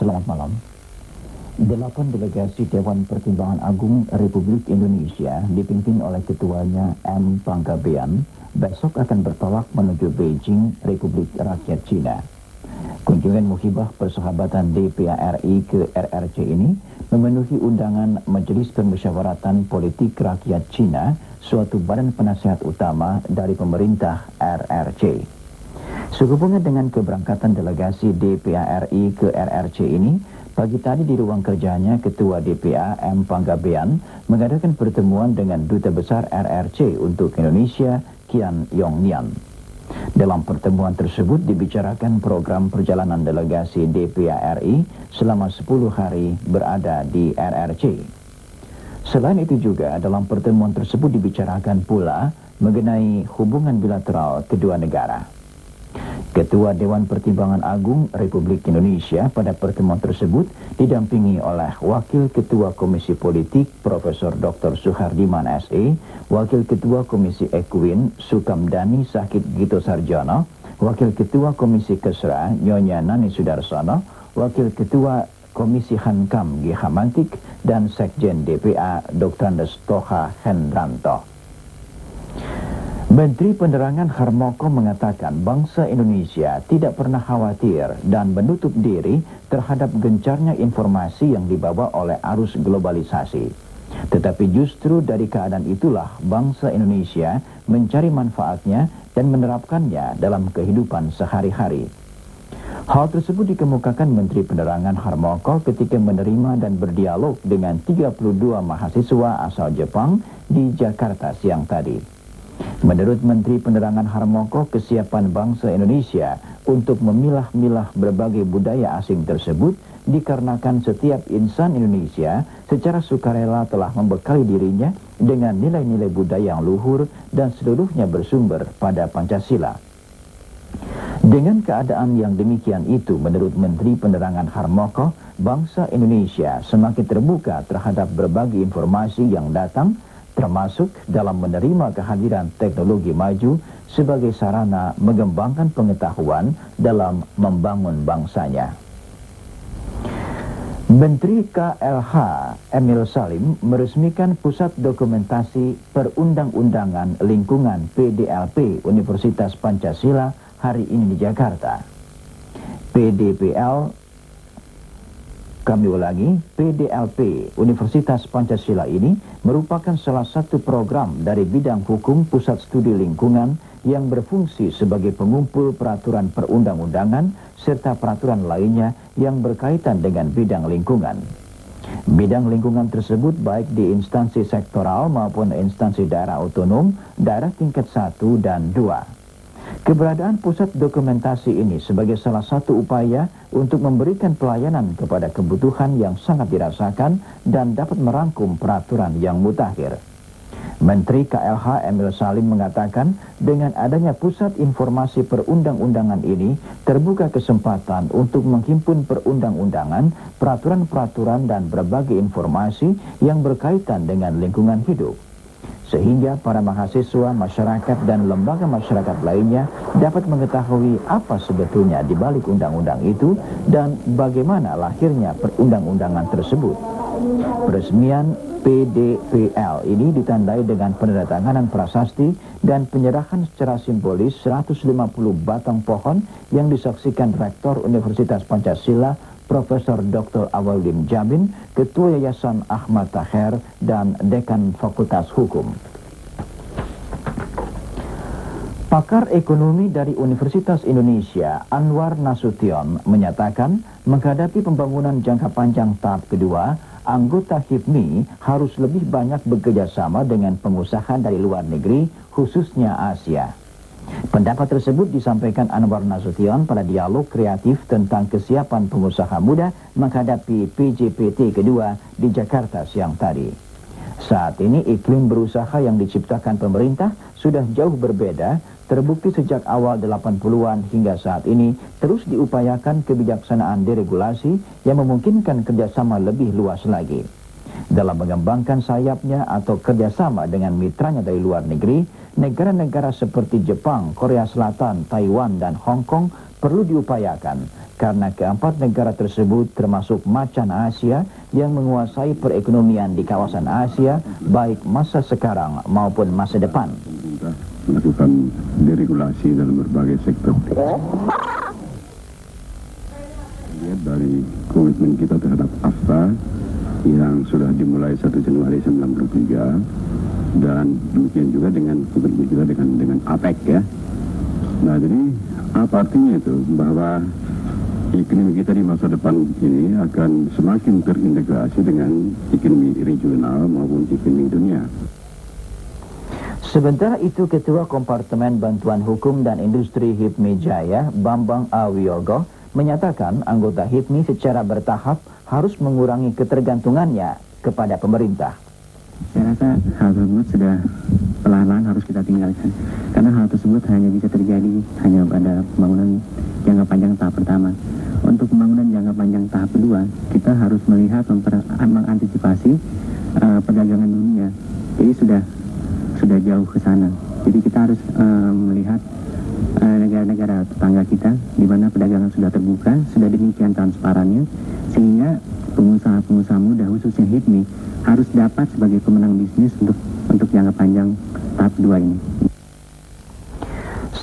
Selamat malam. 8 delegasi Dewan Pertimbangan Agung Republik Indonesia dipimpin oleh ketuanya M. Panggabean besok akan bertolak menuju Beijing, Republik Rakyat Cina. Kunjungan muhibah persahabatan DPA RI ke RRC ini memenuhi undangan Majelis Permusyawaratan Politik Rakyat Cina, suatu badan penasihat utama dari pemerintah RRC. Sehubungan dengan keberangkatan delegasi DPA RI ke RRC ini, pagi tadi di ruang kerjanya Ketua DPA M. Panggabean mengadakan pertemuan dengan Duta Besar RRC untuk Indonesia, Kian Yong Nian. Dalam pertemuan tersebut dibicarakan program perjalanan delegasi DPA RI selama 10 hari berada di RRC. Selain itu juga dalam pertemuan tersebut dibicarakan pula mengenai hubungan bilateral kedua negara. Ketua Dewan Pertimbangan Agung Republik Indonesia pada pertemuan tersebut didampingi oleh Wakil Ketua Komisi Politik Profesor Dr. Suhardiman SE, Wakil Ketua Komisi Ekwin Sukamdani Sakit Gito Sarjono, Wakil Ketua Komisi Kesra Nyonya Nani Sudarsono, Wakil Ketua Komisi Hankam G. Hamantik, dan Sekjen DPA Dr. Andes Toha Hendranto. Menteri Penerangan Harmoko mengatakan bangsa Indonesia tidak pernah khawatir dan menutup diri terhadap gencarnya informasi yang dibawa oleh arus globalisasi. Tetapi justru dari keadaan itulah bangsa Indonesia mencari manfaatnya dan menerapkannya dalam kehidupan sehari-hari. Hal tersebut dikemukakan Menteri Penerangan Harmoko ketika menerima dan berdialog dengan 32 mahasiswa asal Jepang di Jakarta siang tadi. Menurut Menteri Penerangan Harmoko, kesiapan bangsa Indonesia untuk memilah-milah berbagai budaya asing tersebut dikarenakan setiap insan Indonesia secara sukarela telah membekali dirinya dengan nilai-nilai budaya yang luhur dan seluruhnya bersumber pada Pancasila. Dengan keadaan yang demikian itu, menurut Menteri Penerangan Harmoko, bangsa Indonesia semakin terbuka terhadap berbagai informasi yang datang, termasuk dalam menerima kehadiran teknologi maju sebagai sarana mengembangkan pengetahuan dalam membangun bangsanya. Menteri KLH Emil Salim meresmikan Pusat Dokumentasi Perundang-undangan Lingkungan PDLP Universitas Pancasila hari ini di Jakarta. PDLP Universitas Pancasila ini merupakan salah satu program dari bidang hukum Pusat Studi Lingkungan yang berfungsi sebagai pengumpul peraturan perundang-undangan serta peraturan lainnya yang berkaitan dengan bidang lingkungan. Bidang lingkungan tersebut baik di instansi sektoral maupun instansi daerah otonom, daerah tingkat 1 dan 2. Keberadaan pusat dokumentasi ini sebagai salah satu upaya untuk memberikan pelayanan kepada kebutuhan yang sangat dirasakan dan dapat merangkum peraturan yang mutakhir. Menteri KLH Emil Salim mengatakan dengan adanya pusat informasi perundang-undangan ini terbuka kesempatan untuk menghimpun perundang-undangan, peraturan-peraturan dan berbagai informasi yang berkaitan dengan lingkungan hidup, sehingga para mahasiswa, masyarakat, dan lembaga masyarakat lainnya dapat mengetahui apa sebetulnya di balik undang-undang itu dan bagaimana lahirnya perundang-undangan tersebut. Peresmian PDPL ini ditandai dengan penandatanganan prasasti dan penyerahan secara simbolis 150 batang pohon yang disaksikan Rektor Universitas Pancasila Profesor Dr. Awaludin Jamin, Ketua Yayasan Ahmad Taher, dan Dekan Fakultas Hukum. Pakar ekonomi dari Universitas Indonesia, Anwar Nasution, menyatakan menghadapi pembangunan jangka panjang tahap kedua, anggota HIPMI harus lebih banyak bekerjasama dengan pengusaha dari luar negeri, khususnya Asia. Pendapat tersebut disampaikan Anwar Nasution pada dialog kreatif tentang kesiapan pengusaha muda menghadapi PJPT kedua di Jakarta siang tadi. Saat ini iklim berusaha yang diciptakan pemerintah sudah jauh berbeda, terbukti sejak awal 80-an hingga saat ini terus diupayakan kebijaksanaan deregulasi yang memungkinkan kerjasama lebih luas lagi. Dalam mengembangkan sayapnya atau kerjasama dengan mitranya dari luar negeri, negara-negara seperti Jepang, Korea Selatan, Taiwan, dan Hong Kong perlu diupayakan karena keempat negara tersebut termasuk macan Asia yang menguasai perekonomian di kawasan Asia baik masa sekarang maupun masa depan. Melakukan deregulasi dalam berbagai sektor. Lihat dari komitmen kita terhadap AFTA yang sudah dimulai 1 Januari 1993 dan demikian juga dengan komitmen kita dengan APEC ya. Nah, jadi apa artinya itu? Bahwa ekonomi kita di masa depan ini akan semakin terintegrasi dengan ekonomi regional maupun ekonomi dunia. Sementara itu, Ketua Kompartemen Bantuan Hukum dan Industri HIPMI Jaya, Bambang Awiyogo, menyatakan anggota HIPMI secara bertahap harus mengurangi ketergantungannya kepada pemerintah. Saya rasa hal tersebut sudah perlahan-lahan harus kita tinggalkan. Karena hal tersebut hanya bisa terjadi hanya pada pembangunan jangka panjang tahap pertama. Untuk pembangunan jangka panjang tahap kedua, kita harus melihat mengantisipasi perdagangan dunia. Jadi sudah jauh ke sana. Jadi kita harus melihat negara-negara tetangga kita di mana perdagangan sudah terbuka, sudah demikian transparannya, sehingga pengusaha-pengusaha muda khususnya HIPMI harus dapat sebagai pemenang bisnis untuk jangka panjang tahap kedua ini.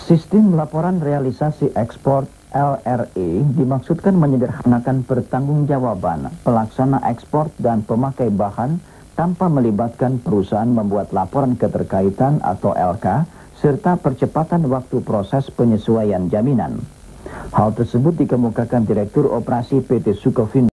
Sistem laporan realisasi ekspor LRE dimaksudkan menyederhanakan pertanggungjawaban pelaksana ekspor dan pemakai bahan tanpa melibatkan perusahaan membuat laporan keterkaitan atau LK serta percepatan waktu proses penyesuaian jaminan. Hal tersebut dikemukakan Direktur Operasi PT Sukovindo